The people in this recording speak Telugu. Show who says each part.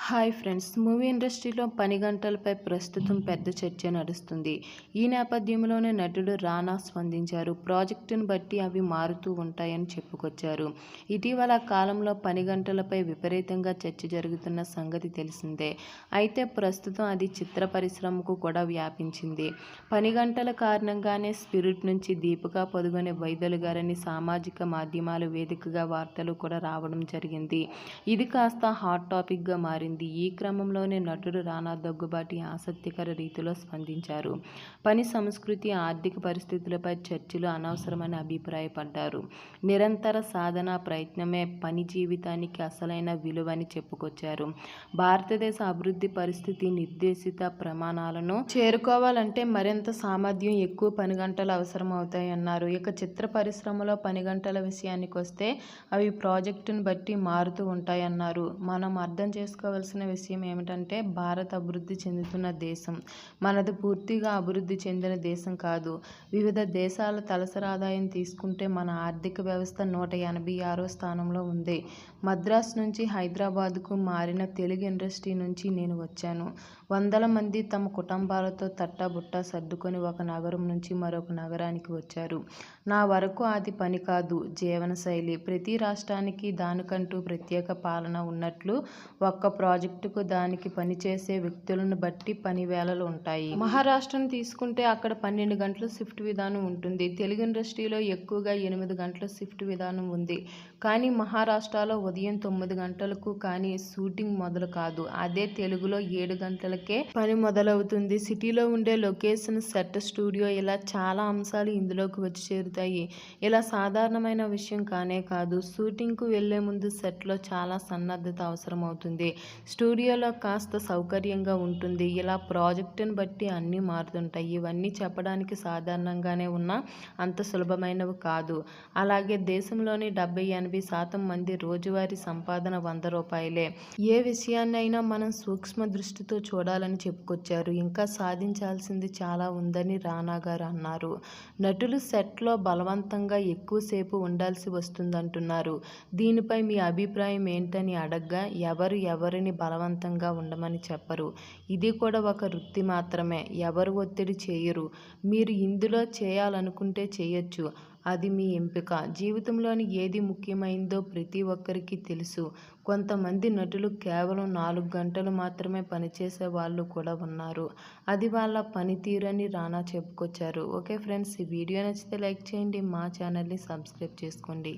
Speaker 1: హాయ్ ఫ్రెండ్స్, మూవీ ఇండస్ట్రీలో పని గంటలపై ప్రస్తుతం పెద్ద చర్చ నడుస్తుంది. ఈ నేపథ్యంలోనే నటుడు రానా స్పందించారు. ప్రాజెక్టును బట్టి అవి మారుతూ ఉంటాయని చెప్పుకొచ్చారు. ఇటీవల కాలంలో పని గంటలపై విపరీతంగా చర్చ జరుగుతున్న సంగతి తెలిసిందే. అయితే ప్రస్తుతం అది చిత్ర పరిశ్రమకు కూడా వ్యాపించింది. పని గంటల కారణంగానే స్పిరిట్ నుంచి దీపికా పదుకొనె వైదొలిగారని సామాజిక మాధ్యమాల వేదికగా వార్తలు కూడా రావడం జరిగింది. ఇది కాస్త హాట్ టాపిక్గా మారింది. ఈ క్రమంలోనే నటుడు రానా దగ్గుబాటి ఆసక్తికర రీతిలో స్పందించారు. పని సంస్కృతి, ఆర్థిక పరిస్థితులపై చర్చలు అనవసరమని అభిప్రాయపడ్డారు. నిరంతర సాధన, ప్రయత్నమే పని జీవితానికి అసలైన విలువని చెప్పుకొచ్చారు. భారతదేశ అభివృద్ధి పరిస్థితి, నిర్దేశిత ప్రమాణాలను చేరుకోవాలంటే మరింత సామర్థ్యం, ఎక్కువ పని గంటలు అవసరమవుతాయన్నారు. ఇక చిత్ర పరిశ్రమలో పని గంటల విషయానికొస్తే అవి ప్రాజెక్టును బట్టి మారుతూ ఉంటాయన్నారు. మనం అర్థం చేసుకోవాల్సిన విషయం ఏమిటంటే, భారత్ అభివృద్ధి చెందుతున్న దేశం. మనది పూర్తిగా అభివృద్ధి చెందిన దేశం కాదు. వివిధ దేశాల తలసరి ఆదాయం తీసుకుంటే మన ఆర్థిక వ్యవస్థ 186వ స్థానంలో ఉంది. మద్రాస్ నుంచి హైదరాబాద్కు మారిన తెలుగు ఇండస్ట్రీ నుంచి నేను వచ్చాను. వందల మంది తమ కుటుంబాలతో తట్టాబుట్టా సర్దుకొని ఒక నగరం నుంచి మరొక నగరానికి వచ్చారు. నా వరకు అది పని కాదు, జీవనశైలి. ప్రతి రాష్ట్రానికి దానికంటూ ప్రత్యేక పాలన ఉన్నట్లు ఒక్క ప్రాజెక్టుకు దానికి పనిచేసే వ్యక్తులను బట్టి పని వేళలు ఉంటాయి. మహారాష్ట్రను తీసుకుంటే అక్కడ 12 గంటల షిఫ్ట్ విధానం ఉంటుంది. తెలుగు ఇండస్ట్రీలో ఎక్కువగా 8 గంటల షిఫ్ట్ విధానం ఉంది. కానీ మహారాష్ట్రలో ఉదయం 9 గంటలకు కానీ షూటింగ్ మొదలు కాదు. అదే తెలుగులో 7 గంటలకే పని మొదలవుతుంది. సిటీలో ఉండే లొకేషన్, సెట్, స్టూడియో ఇలా చాలా అంశాలు ఇందులోకి వచ్చి చేరుతాయి. ఇలా సాధారణమైన విషయం కానే కాదు. షూటింగ్కు వెళ్లే ముందు సెట్లో చాలా సన్నద్ధత అవసరమవుతుంది. స్టూడియోలో కాస్త సౌకర్యంగా ఉంటుంది. ఇలా ప్రాజెక్టును బట్టి అన్నీ మారుతుంటాయి. ఇవన్నీ చెప్పడానికి సాధారణంగానే ఉన్నా అంత సులభమైనవి కాదు. అలాగే దేశంలోని 70-80% మంది రోజువారీ సంపాదన ₹100. ఏ విషయాన్నైనా మనం సూక్ష్మ దృష్టితో చూడాలని చెప్పుకొచ్చారు. ఇంకా సాధించాల్సింది చాలా ఉందని రానా గారు అన్నారు. నటులు సెట్లో బలవంతంగా ఎక్కువసేపు ఉండాల్సి వస్తుందంటున్నారు. దీనిపై మీ అభిప్రాయం ఏంటని అడగ్గా ఎవరిని బలవంతంగా ఉండమని చెప్పరు. ఇది కూడా ఒక వృత్తి మాత్రమే. ఎవరు ఒత్తిడి చేయరు. మీరు ఇందులో చేయాలనుకుంటే చేయొచ్చు. అది మీ ఎంపిక. జీవితంలోని ఏది ముఖ్యమైందో ప్రతి ఒక్కరికి తెలుసు. కొంతమంది నటులు కేవలం 4 గంటలు మాత్రమే పనిచేసే వాళ్ళు కూడా ఉన్నారు. అది వాళ్ళ పనితీరు అని రానా చెప్పుకొచ్చారు. ఓకే ఫ్రెండ్స్, ఈ వీడియో నచ్చితే లైక్ చేయండి. మా ఛానల్ని సబ్స్క్రైబ్ చేసుకోండి.